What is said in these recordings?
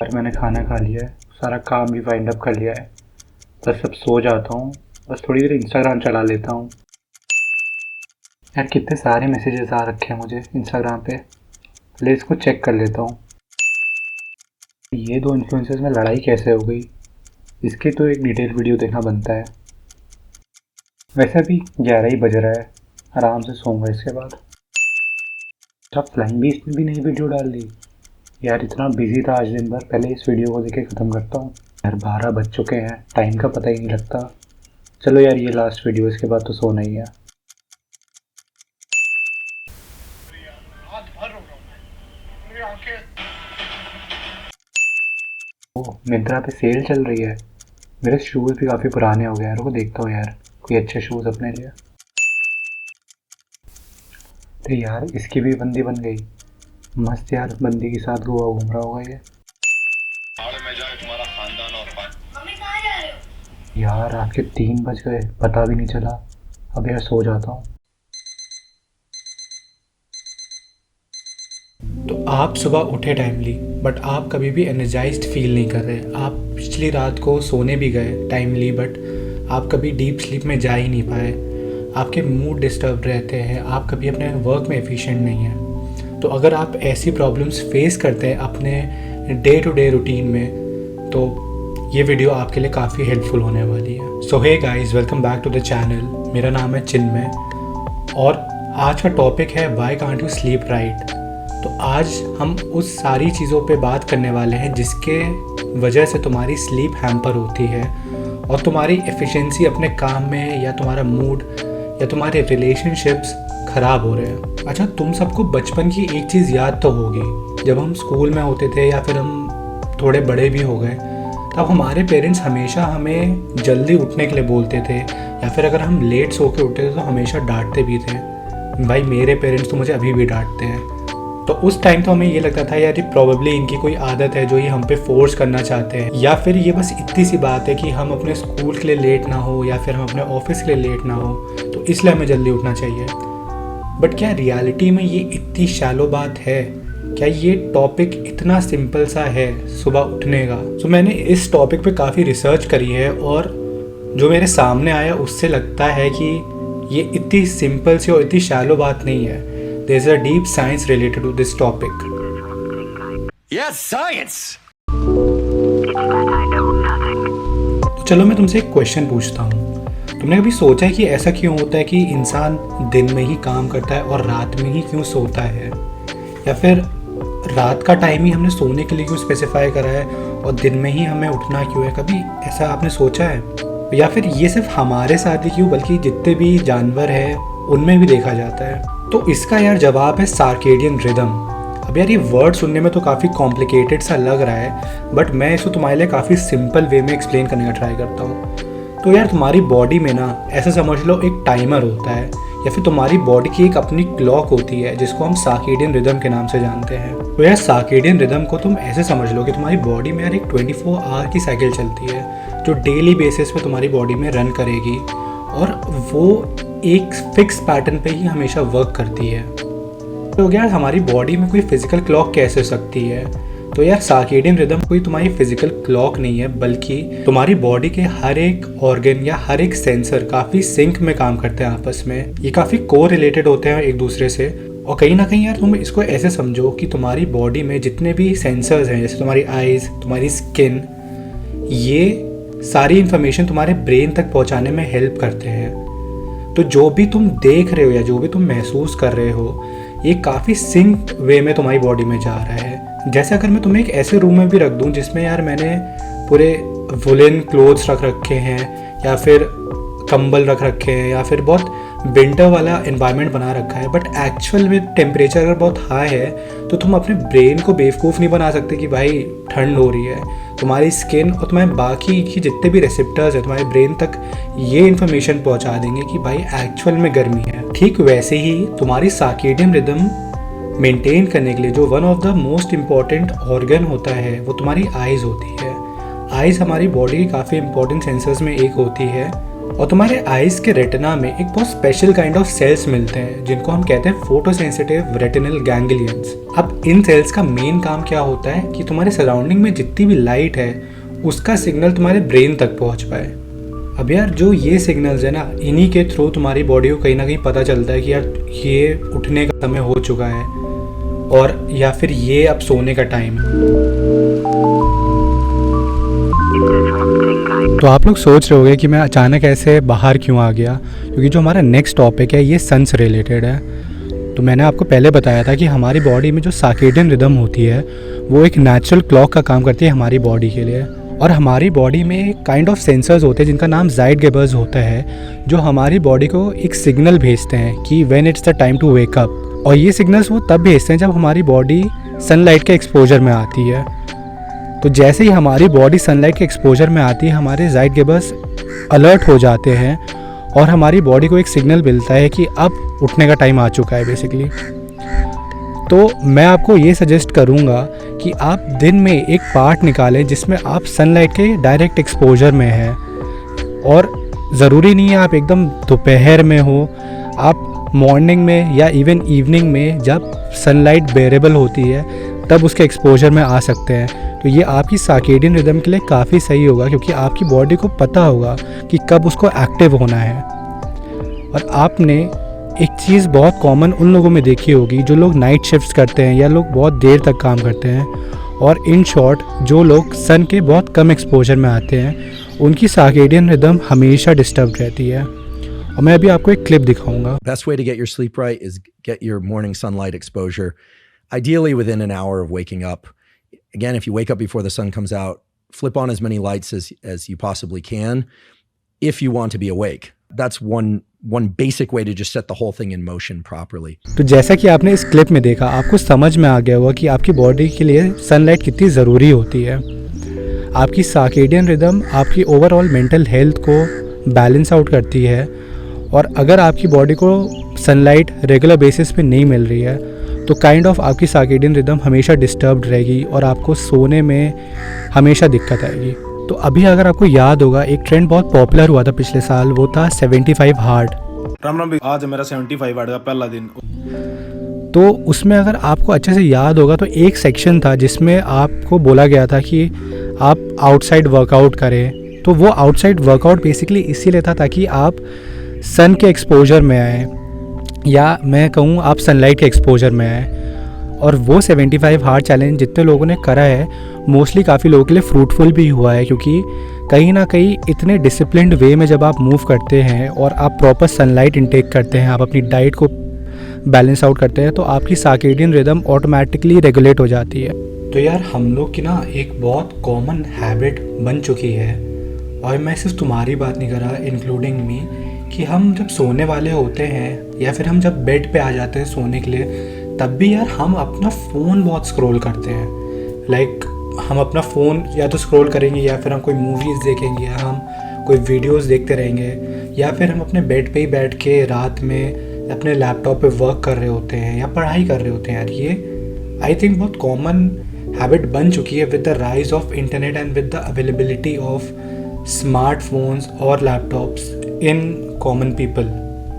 यार मैंने खाना खा लिया है, सारा काम भी वाइंड अप कर लिया है। बस अब सो जाता हूँ। बस थोड़ी देर इंस्टाग्राम चला लेता हूँ। यार कितने सारे मैसेजेस आ रखे हैं मुझे इंस्टाग्राम पे। पहले इसको चेक कर लेता हूँ। ये दो इन्फ्लुएंसर्स में लड़ाई कैसे हो गई, इसकी तो एक डिटेल वीडियो देखना बनता है। वैसे भी 11 ही बज रहा है, आराम से सोऊंगा इसके बाद। अब फ्लाइंग बीस्ट में भी नई वीडियो डाल दी। यार इतना बिजी था आज दिन भर, पहले इस वीडियो को देख के ख़त्म करता हूँ। यार 12 बज चुके हैं, टाइम का पता ही नहीं लगता। चलो यार ये लास्ट वीडियो, इसके बाद तो सोना ही है। ओह, मिंत्रा पे सेल चल रही है। मेरे शूज़ भी काफ़ी पुराने हो गए यार, वो देखता हूँ यार कोई अच्छे शूज़ अपने लिए। तो यार इसकी भी बंदी बन गई। मस्त यार, बंदी के साथ गोवा घूम रहा होगा ये। में जाए तुम्हारा खानदान और मम्मी कहाँ जा रहे हो? यार रात के 3 बज गए, पता भी नहीं चला। अब यार सो जाता हूँ। तो आप सुबह उठे टाइमली, बट आप कभी भी एनर्जाइज्ड फील नहीं कर रहे। आप पिछली रात को सोने भी गए टाइमली, बट आप कभी डीप स्लीप में जा ही नहीं पाए। आपके मूड डिस्टर्ब रहते हैं, आप कभी अपने वर्क में एफिशिएंट नहीं हैं। तो अगर आप ऐसी प्रॉब्लम्स फेस करते हैं अपने डे टू डे रूटीन में, तो ये वीडियो आपके लिए काफ़ी हेल्पफुल होने वाली है। So hey guys, welcome back to the channel. मेरा नाम है चिन्मय और आज का टॉपिक है why can't you sleep right. तो आज हम उस सारी चीज़ों पे बात करने वाले हैं जिसके वजह से तुम्हारी स्लीप हैम्पर होती है और तुम्हारी एफिशिएंसी अपने काम में, या तुम्हारा मूड, या तुम्हारे रिलेशनशिप्स ख़राब हो रहे हैं। अच्छा, तुम सबको बचपन की एक चीज़ याद तो होगी। जब हम स्कूल में होते थे या फिर हम थोड़े बड़े भी हो गए, तब हमारे पेरेंट्स हमेशा हमें जल्दी उठने के लिए बोलते थे, या फिर अगर हम लेट सो के उठते थे तो हमेशा डांटते भी थे। भाई मेरे पेरेंट्स तो मुझे अभी भी डांटते हैं। तो उस टाइम तो हमें ये लगता था यार ये प्रॉब्ली इनकी कोई आदत है जो ये हम पे फोर्स करना चाहते हैं, या फिर ये बस इतनी सी बात है कि हम अपने स्कूल के लिए लेट ना हो या फिर हम अपने ऑफिस के लिए लेट ना हो, तो इसलिए हमें जल्दी उठना चाहिए। बट क्या रियलिटी में ये इतनी शैलो बात है? क्या ये टॉपिक इतना सिंपल सा है सुबह उठने का? तो मैंने इस टॉपिक पे काफ़ी रिसर्च करी है और जो मेरे सामने आया उससे लगता है कि ये इतनी सिंपल सी और इतनी शैलो बात नहीं है। There is a deep science related to this topic. Yes, science! तो चलो मैं तुमसे एक क्वेश्चन पूछता हूँ। तुमने कभी सोचा है कि ऐसा क्यों होता है कि इंसान दिन में ही काम करता है और रात में ही क्यों सोता है? या फिर रात का टाइम ही हमने सोने के लिए क्यों स्पेसिफाई करा है और दिन में ही हमें उठना क्यों है? कभी ऐसा आपने सोचा है? या फिर ये सिर्फ हमारे साथ ही क्यों, बल्कि जितने भी जानवर हैं उनमें भी देखा जाता है? तो इसका यार जवाब है सर्केडियन रिदम। अब यार ये वर्ड सुनने में तो काफ़ी कॉम्प्लिकेटेड सा लग रहा है, बट मैं इसको तुम्हारे लिए काफ़ी सिंपल वे में एक्सप्लेन करने का ट्राई करता हूँ। तो यार तुम्हारी बॉडी में ना, ऐसा समझ लो एक टाइमर होता है, या फिर तुम्हारी बॉडी की एक अपनी क्लॉक होती है जिसको हम सर्केडियन रिदम के नाम से जानते हैं। तो यार सर्केडियन रिदम को तुम ऐसे समझ लो कि तुम्हारी बॉडी में यार एक 24 आवर की साइकिल चलती है जो डेली बेसिस पे तुम्हारी बॉडी में रन करेगी, और वो एक फिक्स पैटर्न पे ही हमेशा वर्क करती है। तो यार हमारी बॉडी में कोई फिजिकल क्लॉक कैसे हो सकती है? तो यार सर्केडियन रिदम कोई तुम्हारी फिजिकल क्लॉक नहीं है, बल्कि तुम्हारी बॉडी के हर एक ऑर्गन या हर एक सेंसर काफ़ी सिंक में काम करते हैं आपस में। ये काफ़ी को रिलेटेड होते हैं एक दूसरे से। और कहीं ना कहीं यार तुम इसको ऐसे समझो कि तुम्हारी बॉडी में जितने भी सेंसर्स हैं, जैसे तुम्हारी आइज़, तुम्हारी स्किन, ये सारी इन्फॉर्मेशन तुम्हारे ब्रेन तक पहुँचाने में हेल्प करते हैं। तो जो भी तुम देख रहे हो या जो भी तुम महसूस कर रहे हो, ये काफ़ी सिंक वे में तुम्हारी बॉडी में जा रहा है। जैसे अगर मैं तुम्हें एक ऐसे रूम में भी रख दूं जिसमें यार मैंने पूरे वुलन क्लोथ्स रख रखे हैं, या फिर कंबल रख रखे हैं, या फिर बहुत विंटर वाला एनवायरनमेंट बना रखा है, बट एक्चुअल में टेम्परेचर अगर बहुत हाई है, तो तुम अपने ब्रेन को बेवकूफ़ नहीं बना सकते कि भाई ठंड हो रही है। तुम्हारी स्किन और तुम्हारे बाकी की जितने भी रिसेप्टर्स हैं तुम्हारे ब्रेन तक ये इन्फॉर्मेशन पहुंचा देंगे कि भाई एक्चुअल में गर्मी है। ठीक वैसे ही तुम्हारी सर्केडियन रिदम मेंटेन करने के लिए जो one of the most important organ होता है वो तुम्हारी आइज़ होती है। आइज़ हमारी बॉडी की काफ़ी इंपॉर्टेंट सेंसर्स में एक होती है, और तुम्हारे आइज़ के रेटिना में एक बहुत स्पेशल काइंड ऑफ सेल्स मिलते हैं जिनको हम कहते हैं फोटोसेंसिटिव रेटिनल गैंग्लियंस। अब इन सेल्स का मेन काम क्या होता है कि तुम्हारे सराउंडिंग में जितनी भी लाइट है उसका सिग्नल तुम्हारे ब्रेन तक पहुंच पाए। अब यार जो ये सिग्नल्स है ना, इन्हीं के थ्रू तुम्हारी बॉडी को कहीं ना कहीं पता चलता है कि यार ये उठने का समय हो चुका है और या फिर ये अब सोने का टाइम है। तो आप लोग सोच रहे होंगे कि मैं अचानक ऐसे बाहर क्यों आ गया, क्योंकि जो हमारा नेक्स्ट टॉपिक है ये सन से रिलेटेड है। तो मैंने आपको पहले बताया था कि हमारी बॉडी में जो सर्केडियन रिदम होती है वो एक नेचुरल क्लॉक का काम करती है हमारी बॉडी के लिए। और हमारी बॉडी में एक काइंड ऑफ सेंसर्स होते हैं जिनका नाम ज़ाइटगेबर्स होता है, जो हमारी बॉडी को एक सिग्नल भेजते हैं कि when it's the time to wake up. और ये सिग्नल्स वो तब भेजते हैं जब हमारी बॉडी सनलाइट के एक्सपोजर में आती है। तो जैसे ही हमारी बॉडी सनलाइट के एक्सपोजर में आती है हमारे ज़ाइटगेबर्स अलर्ट हो जाते हैं और हमारी बॉडी को एक सिग्नल मिलता है कि अब उठने का टाइम आ चुका है बेसिकली। तो मैं आपको ये सजेस्ट करूँगा कि आप दिन में एक पार्ट निकालें जिसमें आप सनलाइट के डायरेक्ट एक्सपोजर में हैं। और ज़रूरी नहीं है आप एकदम दोपहर में हो, आप मॉर्निंग में या इवन इवनिंग में जब सनलाइट बेरेबल होती है तब उसके एक्सपोजर में आ सकते हैं। तो ये आपकी सर्केडियन रिदम के लिए काफ़ी सही होगा, क्योंकि आपकी बॉडी को पता होगा कि कब उसको एक्टिव होना है। और आपने एक चीज़ बहुत कॉमन उन लोगों में देखी होगी जो लोग नाइट शिफ्ट्स करते हैं या लोग बहुत देर तक काम करते हैं, और इन शॉर्ट जो लोग सन के बहुत कम एक्सपोजर में आते हैं उनकी सर्केडियन रिदम हमेशा डिस्टर्ब रहती है। और मैं अभी आपको एक क्लिप दिखाऊंगा। Best way to get your sleep right is get your morning sunlight exposure, ideally within an hour of waking up. Again, if you wake up before the sun comes out, flip on as many lights as you possibly can if you want to be awake. That's one basic way to just set the whole thing in motion properly. तो जैसा कि आपने इस clip में देखा, आपको समझ में आ गया होगा कि आपकी बॉडी के लिए सनलाइट कितनी ज़रूरी होती है। आपकी सर्केडियन रिदम आपकी ओवरऑल मेंटल हेल्थ को बैलेंस आउट करती है, और अगर आपकी बॉडी को सनलाइट रेगुलर बेसिस पे नहीं मिल रही है तो काइंड ऑफ आपकी सर्केडियन रिदम हमेशा डिस्टर्ब्ड रहेगी और आपको सोने में हमेशा दिक्कत आएगी। तो अभी अगर आपको याद होगा, एक ट्रेंड बहुत पॉपुलर हुआ था पिछले साल, वो था 75 हार्ड। राम राम, आज मेरा 75 हार्ड का पहला दिन। तो उसमें अगर आपको अच्छे से याद होगा तो एक सेक्शन था जिसमें आपको बोला गया था कि आप आउटसाइड वर्कआउट करें। तो वो आउटसाइड वर्कआउट बेसिकली इसीलिए था ताकि आप सन के एक्सपोजर में आए, या मैं कहूँ आप सनलाइट के एक्सपोजर में आए। और वो 75 हार्ड चैलेंज जितने लोगों ने करा है मोस्टली काफ़ी लोगों के लिए फ्रूटफुल भी हुआ है, क्योंकि कहीं ना कहीं इतने डिसिप्लिन्ड वे में जब आप मूव करते हैं और आप प्रॉपर सनलाइट इंटेक करते हैं, आप अपनी डाइट को बैलेंस आउट करते हैं, तो आपकी सर्केडियन रिदम ऑटोमेटिकली रेगुलेट हो जाती है। तो यार हम लोग की ना एक बहुत कॉमन हैबिट बन चुकी है, और मैं सिर्फ तुम्हारी बात नहीं कर रहा, इंक्लूडिंग मी, कि हम जब सोने वाले होते हैं या फिर हम जब बेड पे आ जाते हैं सोने के लिए, तब भी यार हम अपना फ़ोन बहुत स्क्रॉल करते हैं। लाइक हम अपना फ़ोन या तो स्क्रॉल करेंगे, या फिर हम कोई मूवीज़ देखेंगे, या हम कोई वीडियोस देखते रहेंगे, या फिर हम अपने बेड पे ही बैठ के रात में अपने लैपटॉप पे वर्क कर रहे होते हैं या पढ़ाई कर रहे होते हैं। यार ये आई थिंक बहुत कॉमन हैबिट बन चुकी है with the rise of internet and with the availability of smartphones और लैपटॉप्स इन कॉमन पीपल।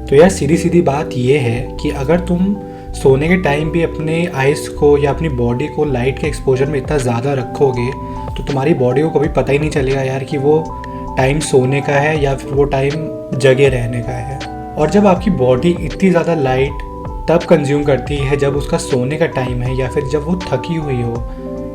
तो यार सीधी सीधी बात ये है कि अगर तुम सोने के टाइम भी अपने आइज़ को या अपनी बॉडी को लाइट के एक्सपोजर में इतना ज़्यादा रखोगे तो तुम्हारी बॉडी को कभी पता ही नहीं चलेगा यार कि वो टाइम सोने का है या फिर वो टाइम जगे रहने का है। और जब आपकी बॉडी इतनी ज़्यादा लाइट तब कंज्यूम करती है जब उसका सोने का टाइम है या फिर जब वो थकी हुई हो,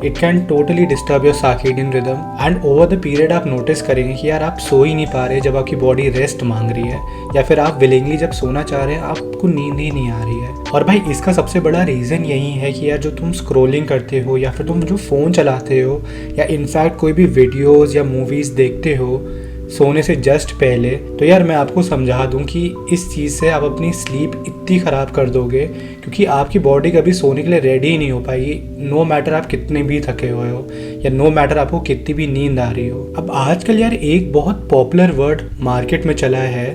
it can totally disturb your circadian rhythm. And over the period आप नोटिस करेंगे कि यार आप सो ही नहीं पा रहे जब आपकी बॉडी रेस्ट मांग रही है, या फिर आप विलिंगली जब सोना चाह रहे हैं आपको नींद ही नहीं आ रही है। और भाई इसका सबसे बड़ा रीज़न यही है कि यार जो तुम स्क्रोलिंग करते हो या फिर तुम जो फ़ोन चलाते हो या इनफैक्ट कोई भी वीडियोज़ या मूवीज़ देखते हो सोने से जस्ट पहले, तो यार मैं आपको समझा दूं कि इस चीज़ से आप अपनी स्लीप इतनी ख़राब कर दोगे क्योंकि आपकी बॉडी कभी सोने के लिए रेडी ही नहीं हो पाएगी, नो मैटर आप कितने भी थके हुए हो या नो मैटर आपको कितनी भी नींद आ रही हो। अब आजकल यार एक बहुत पॉपुलर वर्ड मार्केट में चला है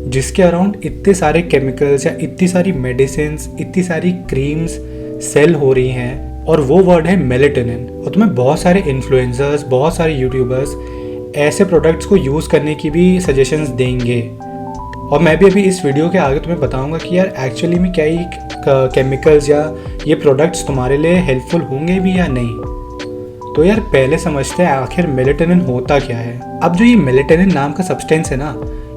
जिसके अराउंड इतने सारे केमिकल्स या इतनी सारी मेडिसिन्स, इतनी सारी क्रीम्स सेल हो रही हैं, और वो वर्ड है मेलेटोनिन। और तुम्हें बहुत सारे इन्फ्लुएंसर्स, बहुत सारे यूट्यूबर्स ऐसे प्रोडक्ट्स को यूज़ करने की भी सजेशंस देंगे। और मैं भी अभी इस वीडियो के आगे तुम्हें बताऊंगा कि यार एक्चुअली में क्या ये केमिकल्स या ये प्रोडक्ट्स तुम्हारे लिए हेल्पफुल होंगे भी या नहीं। तो यार पहले समझते हैं आखिर मेलेटोनिन होता क्या है। अब जो ये मेलेटोनिन नाम का सब्सटेंस है ना,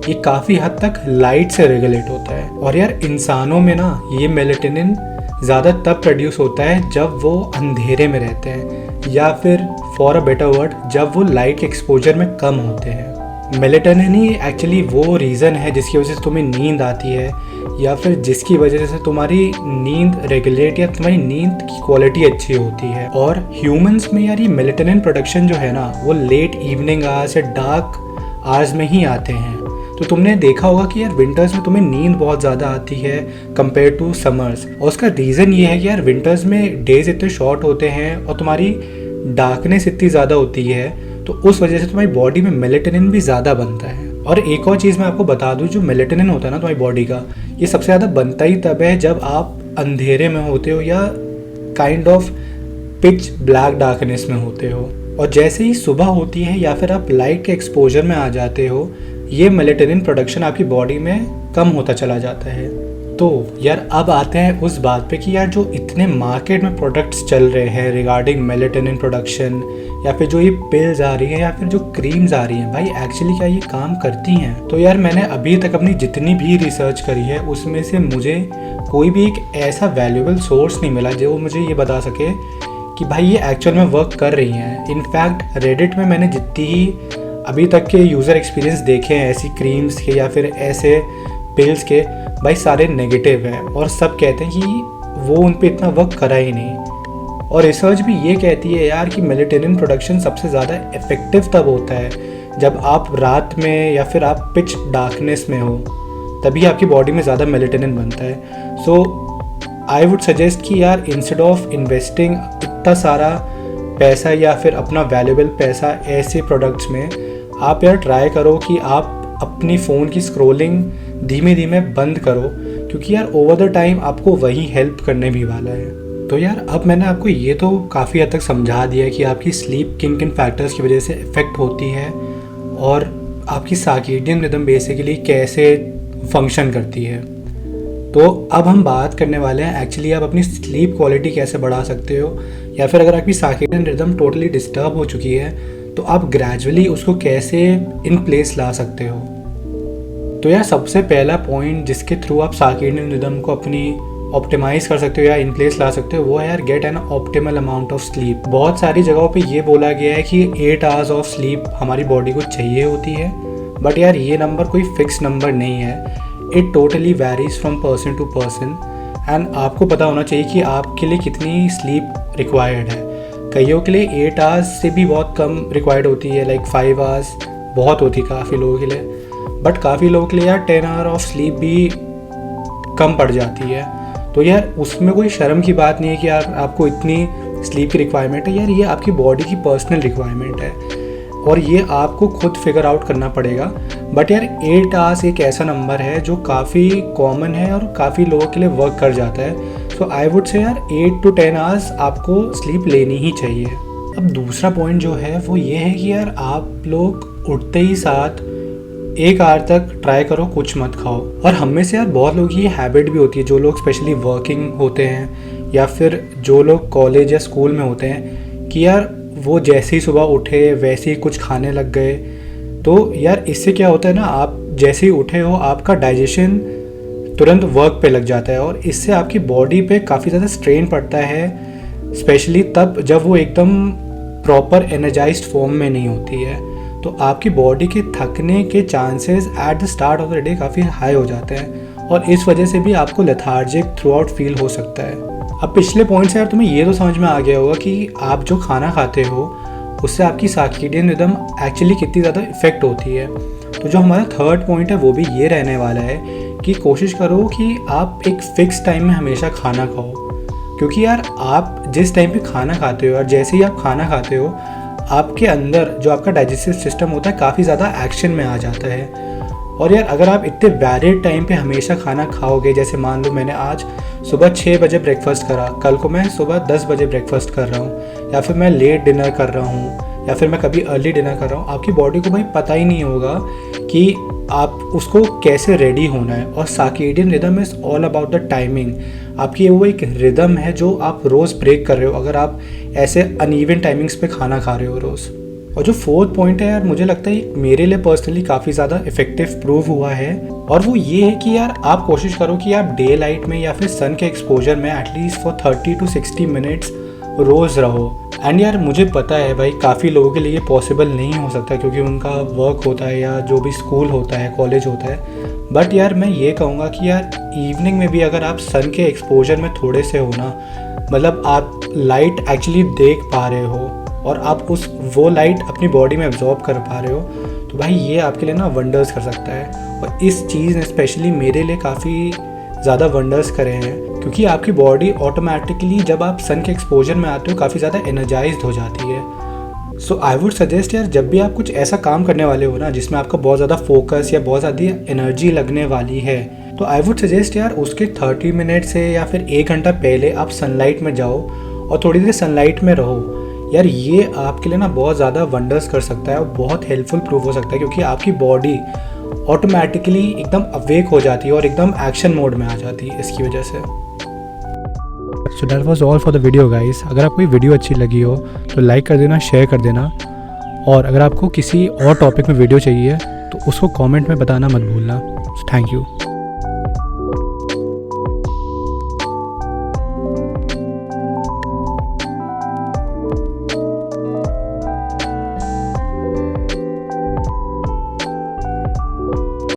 ये काफ़ी हद तक लाइट से रेगुलेट होता है। और यार इंसानों में ना ये मेलेटोनिन ज़्यादा तब प्रोड्यूस होता है जब वो अंधेरे में रहते हैं, या फिर फॉर अ बेटर वर्ड जब वो लाइट के एक्सपोजर में कम होते हैं। मेलेटोनिन ही एक्चुअली वो रीज़न है जिसकी वजह से तुम्हें नींद आती है, या फिर जिसकी वजह से तुम्हारी नींद रेगुलेट या तुम्हारी नींद की क्वालिटी अच्छी होती है। और ह्यूमंस में यार ये मेलेटोनिन प्रोडक्शन जो है ना, वो लेट इवनिंग आवर्स या डार्क आवर्स में ही आते हैं। तो तुमने देखा होगा कि यार विंटर्स में तुम्हें नींद बहुत ज़्यादा आती है कंपेयर टू समर्स। और उसका रीज़न ये है कि यार विंटर्स में डेज इतने शॉर्ट होते हैं और तुम्हारी डार्कनेस इतनी ज़्यादा होती है, तो उस वजह से तुम्हारी बॉडी में मेलेटोनिन भी ज़्यादा बनता है। और एक और चीज़ मैं आपको बता दूं, जो मेलेटोनिन होता है ना तुम्हारी बॉडी का, ये सबसे ज़्यादा बनता ही तब है जब आप अंधेरे में होते हो या kind of pitch black darkness में होते हो। और जैसे ही सुबह होती है या फिर आप लाइट के एक्सपोजर में आ जाते हो, ये मेलेटोनिन प्रोडक्शन आपकी बॉडी में कम होता चला जाता है। तो यार अब आते हैं उस बात पे कि यार जो इतने मार्केट में प्रोडक्ट्स चल रहे हैं रिगार्डिंग मेलेटोनिन प्रोडक्शन, या फिर जो ये पिल्स आ रही हैं या फिर जो क्रीम्स आ रही हैं, भाई एक्चुअली क्या ये काम करती हैं? तो यार मैंने अभी तक अपनी जितनी भी रिसर्च करी है उसमें से मुझे कोई भी एक ऐसा वैल्यूएबल सोर्स नहीं मिला जो मुझे ये बता सके कि भाई ये एक्चुअल में वर्क कर रही हैं। इनफैक्ट रेडिट में मैंने जितनी ही अभी तक के यूज़र एक्सपीरियंस देखे हैं ऐसी क्रीम्स के या फिर ऐसे पिल्स के, भाई सारे नेगेटिव हैं और सब कहते हैं कि वो उन पे इतना वर्क करा ही नहीं। और रिसर्च भी ये कहती है यार कि मेलेटोनिन प्रोडक्शन सबसे ज़्यादा इफेक्टिव तब होता है जब आप रात में या फिर आप पिच डार्कनेस में हो, तभी आपकी बॉडी में ज़्यादा मेलेटोनिन बनता है। सो आई वुड सजेस्ट कि यार इंस्टेड ऑफ इन्वेस्टिंग इतना सारा पैसा या फिर अपना वैल्यूएबल पैसा ऐसे प्रोडक्ट्स में, आप यार ट्राई करो कि आप अपनी फ़ोन की स्क्रॉलिंग धीमे धीमे बंद करो, क्योंकि यार ओवर द टाइम आपको वही हेल्प करने भी वाला है। तो यार अब मैंने आपको ये तो काफ़ी हद तक समझा दिया कि आपकी स्लीप किन किन फैक्टर्स की वजह से इफ़ेक्ट होती है और आपकी सर्केडियन रिदम बेसिकली कैसे फंक्शन करती है। तो अब हम बात करने वाले हैं एक्चुअली आप अपनी स्लीप क्वालिटी कैसे बढ़ा सकते हो, या फिर अगर आपकी सर्केडियन रिदम टोटली डिस्टर्ब हो चुकी है तो आप ग्रेजुअली उसको कैसे इन प्लेस ला सकते हो। तो यार सबसे पहला पॉइंट जिसके थ्रू आप सर्केडियन रिदम को अपनी ऑप्टिमाइज़ कर सकते हो या इन प्लेस ला सकते हो वो है यार get an optimal amount of sleep. बहुत सारी जगहों पे ये बोला गया है कि 8 आवर्स ऑफ स्लीप हमारी बॉडी को चाहिए होती है, बट यार ये नंबर कोई फिक्स नंबर नहीं है। It totally varies from person to person and आपको पता होना चाहिए कि आपके लिए कितनी स्लीप रिक्वायर्ड है। कईयों के लिए 8 आवर्स से भी बहुत कम रिक्वायर्ड होती है, लाइक 5 आवर्स बहुत होती है काफ़ी लोगों के लिए, बट काफ़ी लोगों के लिए यार 10 आवर ऑफ स्लीप भी कम पड़ जाती है। तो यार उसमें कोई शर्म की बात नहीं है कि यार आपको इतनी स्लीप की रिक्वायरमेंट है, यार ये आपकी बॉडी की पर्सनल रिक्वायरमेंट है और ये आपको खुद फिगर आउट करना पड़ेगा। बट यार 8 आवर्स एक ऐसा नंबर है जो काफ़ी कॉमन है और काफ़ी लोगों के लिए वर्क कर जाता है। सो आई वुड से यार 8 to 10 आवर्स आपको स्लीप लेनी ही चाहिए। अब दूसरा पॉइंट जो है वो ये है कि यार आप लोग उठते ही साथ 1 आवर तक ट्राई करो कुछ मत खाओ। और हम में से यार बहुत लोग ये हैबिट भी होती है, जो लोग स्पेशली वर्किंग होते हैं या फिर जो लोग कॉलेज या स्कूल में होते हैं, कि यार वो जैसे ही सुबह उठे वैसे ही कुछ खाने लग गए। तो यार इससे क्या होता है ना, आप जैसे ही उठे हो आपका डाइजेशन तुरंत वर्क पे लग जाता है और इससे आपकी बॉडी पे काफ़ी ज़्यादा स्ट्रेन पड़ता है, स्पेशली तब जब वो एकदम प्रॉपर एनर्जाइज्ड फॉर्म में नहीं होती है। तो आपकी बॉडी के थकने के chances at the start of the day काफ़ी हाई हो जाते हैं और इस वजह से भी आपको लेथार्जिक थ्रू आउट फील हो सकता है। अब पिछले पॉइंट से यार तुम्हें ये तो समझ में आ गया होगा कि आप जो खाना खाते हो उससे आपकी सर्केडियन रिदम एक्चुअली कितनी ज़्यादा इफेक्ट होती है। तो जो हमारा थर्ड पॉइंट है वो भी ये रहने वाला है कि कोशिश करो कि आप एक फ़िक्स टाइम में हमेशा खाना खाओ, क्योंकि यार आप जिस टाइम पे खाना खाते हो और जैसे ही आप खाना खाते हो आपके अंदर जो आपका डाइजेस्टिव सिस्टम होता है काफ़ी ज़्यादा एक्शन में आ जाता है। और यार अगर आप इतने वैलिड टाइम पे हमेशा खाना खाओगे, जैसे मान लो मैंने आज सुबह 6 बजे ब्रेकफास्ट करा, कल को मैं सुबह 10 बजे ब्रेकफास्ट कर रहा हूँ, या फिर मैं लेट डिनर कर रहा हूँ, या फिर मैं कभी अर्ली डिनर कर रहा हूँ, आपकी बॉडी को भाई पता ही नहीं होगा कि आप उसको कैसे रेडी होना है। और circadian rhythm is all about the timing. आपकी वो एक रिदम है जो आप रोज़ ब्रेक कर रहे हो अगर आप ऐसे अनइवन टाइमिंग्स पे खाना खा रहे हो रोज़। और जो फोर्थ पॉइंट है यार, मुझे लगता है मेरे लिए पर्सनली काफ़ी ज़्यादा इफेक्टिव प्रूव हुआ है, और वो ये है कि यार आप कोशिश करो कि आप डे लाइट में या फिर सन के एक्सपोजर में एटलीस्ट फॉर 30 to 60 मिनट्स रोज़ रहो। एंड यार मुझे पता है भाई काफ़ी लोगों के लिए पॉसिबल नहीं हो सकता क्योंकि उनका वर्क होता है या जो भी स्कूल होता है, कॉलेज होता है। बट यार मैं ये कहूँगा कि यार इवनिंग में भी अगर आप सन के एक्सपोजर में थोड़े से हो ना, मतलब आप लाइट एक्चुअली देख पा रहे हो और आप वो लाइट अपनी बॉडी में एब्जॉर्ब कर पा रहे हो, तो भाई ये आपके लिए ना वंडर्स कर सकता है। और इस चीज़ ने स्पेशली मेरे लिए काफ़ी ज़्यादा वंडर्स करे हैं क्योंकि आपकी बॉडी ऑटोमेटिकली जब आप सन के एक्सपोजर में आते हो काफ़ी ज़्यादा एनर्जाइज्ड हो जाती है। सो आई वुड सजेस्ट यार, जब भी आप कुछ ऐसा काम करने वाले हो ना जिसमें आपका बहुत ज़्यादा फोकस या बहुत ज़्यादा एनर्जी लगने वाली है, तो आई वुड सजेस्ट यार उसके 30 मिनट से या फिर 1 घंटा पहले आप सनलाइट में जाओ और थोड़ी देर सनलाइट में रहो। यार ये आपके लिए ना बहुत ज़्यादा वंडर्स कर सकता है और बहुत हेल्पफुल प्रूव हो सकता है क्योंकि आपकी बॉडी ऑटोमेटिकली एकदम अवेक हो जाती है और एकदम एक्शन मोड में आ जाती है इसकी वजह से। So that was all for the video guys. अगर आपको ये वीडियो अच्छी लगी हो तो लाइक कर देना, शेयर कर देना, और अगर आपको किसी और टॉपिक में वीडियो चाहिए तो उसको कमेंट में बताना मत भूलना। Thank you.